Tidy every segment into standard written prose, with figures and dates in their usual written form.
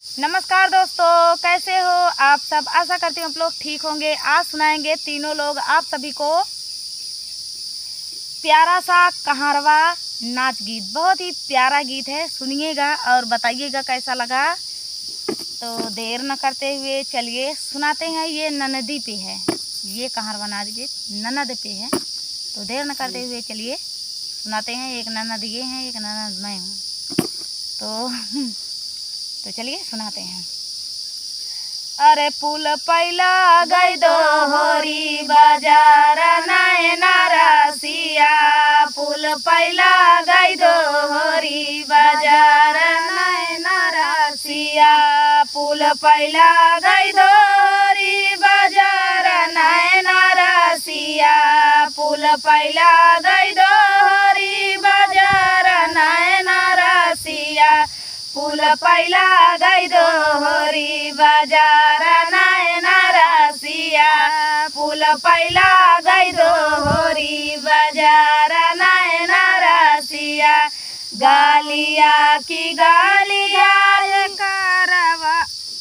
नमस्कार दोस्तों, कैसे हो आप सब। आशा करती हूँ आप लोग ठीक होंगे। आज सुनाएंगे तीनों लोग आप सभी को प्यारा सा कहारवा नाच गीत। बहुत ही प्यारा गीत है, सुनिएगा और बताइएगा कैसा लगा। तो देर न करते हुए चलिए सुनाते हैं। ये ननदी पे है, ये कहारवा नाच गीत ननद पे है। तो देर न करते हुए चलिए सुनाते हैं। एक ननद ये हैं, एक ननद मैं हूँ। तो चलिए सुनाते हैं। अरे पुल पैला गई दो होरी बाजार नैना रसिया, पुल पैला गई दो होरी बाजार नैना रसिया, पुल पैला गई दो होरी बाजार नैना रसिया, पुल पैला गई दो होरी बाजार नैना रसिया, पुल पैला गई दो होरी बाजार नैना रसिया, पुल पैला गई दो होरी बाजार नैना रसिया, गालिया की गालिया कारवा,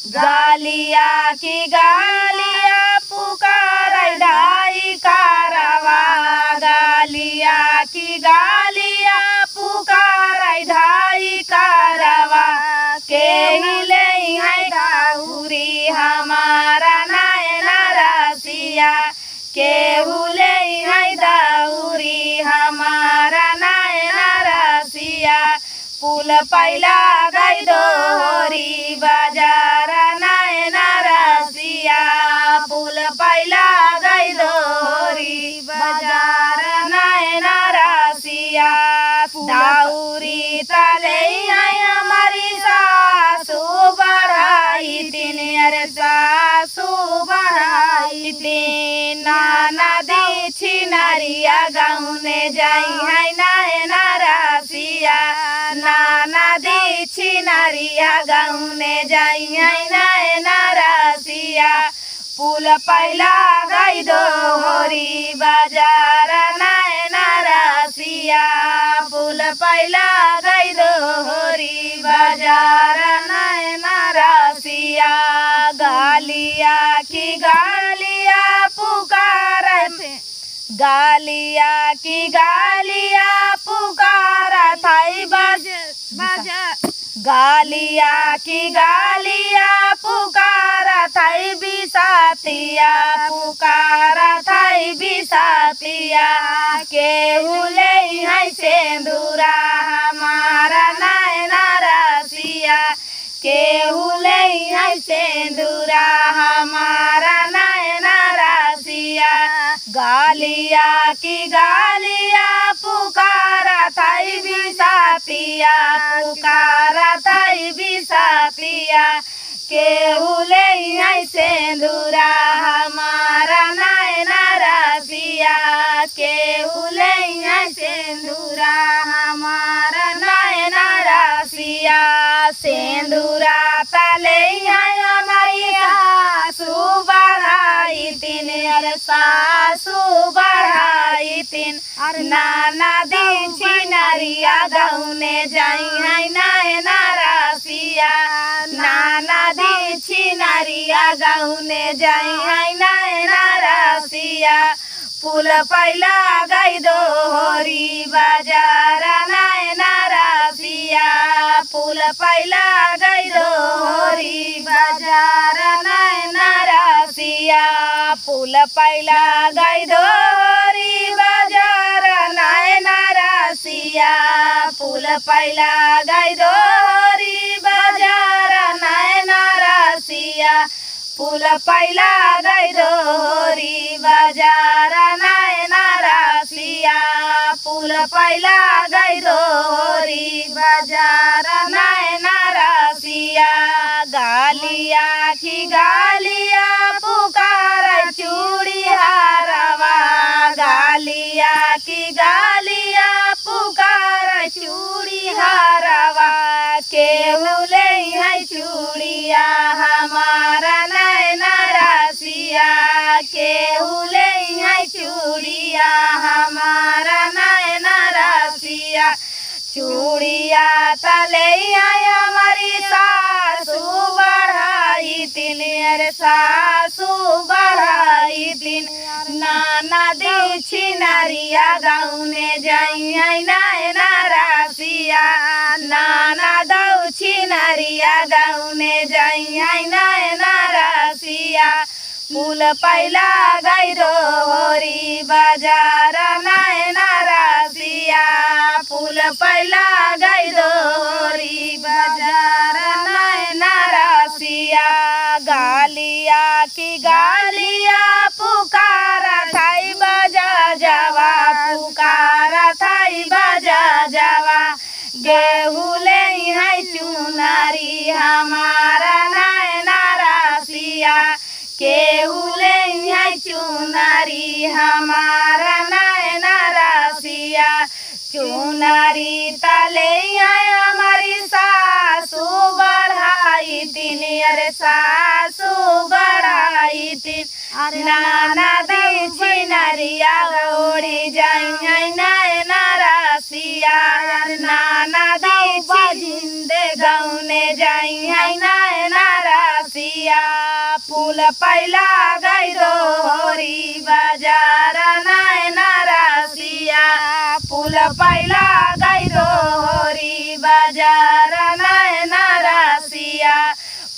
गालिया की गालिया पुकार ढाई कारवा, गालिया की गालिया पुकार ढाई कारवा, के ले है दाहुरी हमारा नैना रसिया, केहू ले है दाहुरी हमारा नैना रसिया, पुल पैला गई दो होरी बाजार नैना रसिया, पुल पैला गई दो होरी बाजार नैना रसिया, दाउरी तले हमारी सासू बढ़ाई तीन, अरे सासू बढ़ाई तीन, नाना दी छिनारिया गाँव ने जाई है नैना रसिया, नाना दी छिनारिया गाँव ने जाई है नैना रसिया, पुल पैला गई दो होरी बाजार नैना रसिया, पुल पैला गई दो होरी बाजार नैना रसिया, गालिया की गालिया पुकार, गालिया की गालिया पुकार थाई गालिया की गालिया पुकार थाई बिसातिया, पुकार थाई बिसातिया, केहू ले है सेंदूरा हमारा नैना रसिया, केहू ले है सेंदूरा हमारा नैना रसिया, गालिया की गालिया पुकार थाई बिसातिया, पुकार थाई बिसातिया, केहू ले है सेंदूरा हमारा नैना रसिया, केहू ले है सेंदूरा हमारा नैना रसिया, सेंदूरा तले हमारी सासू बढ़ाई तीन, अरे सासू बढ़ाई तीन, नाना दी छिनारिया गाँव ने जाई है नैना रसिया, नाना दी छिनारिया गाँव ने जाई है नैना रसिया, पुल पैला गई दो होरी बाजार नैना रसिया, पुल पैला गई दो होरी बाजार नैना रसिया, पुल पैला गई दो होरी बाजार नैना रसिया, पुल पैला गई दो होरी बाजार नैना रसिया, पुल पैला गई दो होरी बाजार नैना रसिया, पुल पैला गई दो होरी बाजार नैना रसिया, गालिया की गालिया पुकार चूड़ी हारवा, गालिया की गालिया पुकार चूड़ी हारवा, केहू ले है चूड़िया हमारा नैना रसिया, केहू ले है चूड़िया हमारा नैना रसिया, चूड़िया तले हमारी सासू छिनरिया गौने जाई है नैना रसिया नाना दौ छिनरिया गौने जाई है नैना रसिया फूल पैला गई दोहरी बाजार नैना रसिया फूल पैला गई दोहरी बाजार नैना रसिया गालिया की गालिया पुकारा थाई बजा जावा पुकारा थाई बजा जावा गेहूँ ले है चुनारी हमारा नैना रसिया केहू ले है चुनारी हमारा नैना रसिया चुनारी तले हमारी सासू बढ़ाई तीन अरे सासू बढ़ाई तीन नाना दी छिनरिया उड़ी जाई नैना रसिया नाना दी जिंदे गौने जाई नैना रसिया फूल पैला गई दोहरी बाजार नैना रसिया फूल पैला गई दोहरी बाजार नैना रसिया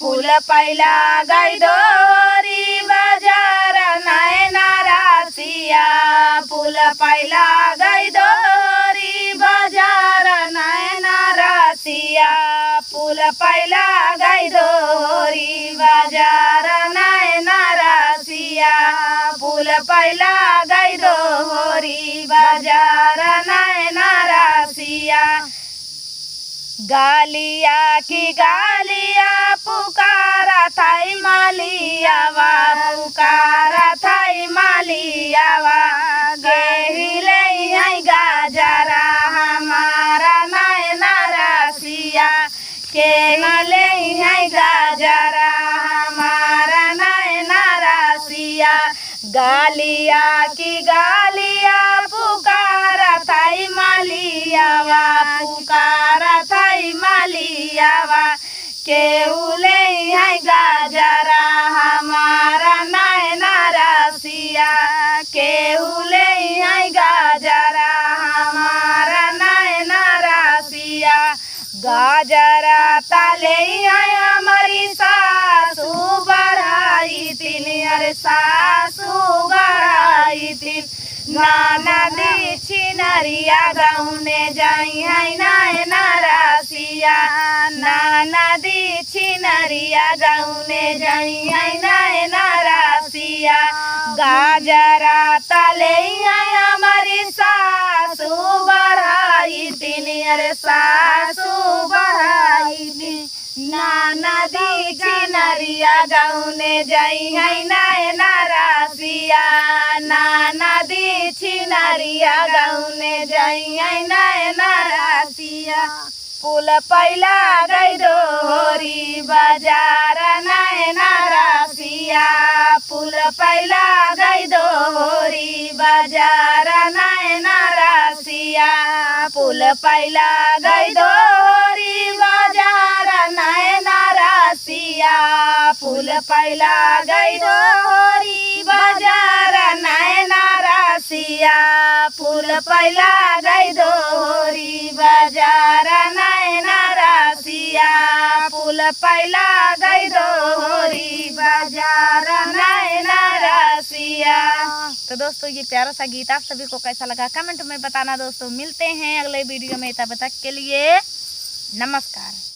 फूल पैला गई दोहरी बाजार नैना रसिया फूल पैला गई दोहरी बाजार नैना रसिया फूल पैला गई दोहरी बाजार नैना रसिया फूल पैला गई दोहरी बाजार नैना रसिया गालिया की गालिया पुकारा थाई मालियावा पुकारा थाई मालियावा गेहिले है गाजरा हमारा नैना रसिया केले है गाजरा हमारा नैना रसिया गालिया की गालिया पुकारा थाई मालियावा पुकारा थाई मालियावा केहू ले है गाजरा हमारा नैना रसिया केहू ले है गाजरा हमारा नैना रसिया गाजरा तले हमारी सासू बढ़ाई तीन अरे सासू बढ़ाई तीन नाना दी छिनरिया गौने जाई है नैना रसिया नाना दी छिनरिया गौने जाई है नैना रसिया गाजरा तले हमारी सासू बढ़ाई तीन अरे सासू बढ़ाई तीन नाना दी छिनरिया गौने जाई है नैना रसिया नाना दी छिनरिया गौने जाई है नैना रसिया फूल पैला गई दोहरी बाजार नैना रसिया फूल पैला गई दोहरी बाजार नैना रसिया फूल पैला गई दोहरी बाजार नैना रसिया फूल पैला गई दोहरी बाजार नैना रसिया फूल पैला गई दोहरी बाजार नैना रसिया फूल पैला गई दोहरी बाजार नैना रसिया। तो दोस्तों ये प्यारा सा गीत आप सभी को कैसा लगा कमेंट में बताना दोस्तों। मिलते हैं अगले वीडियो में, तब तक के लिए नमस्कार।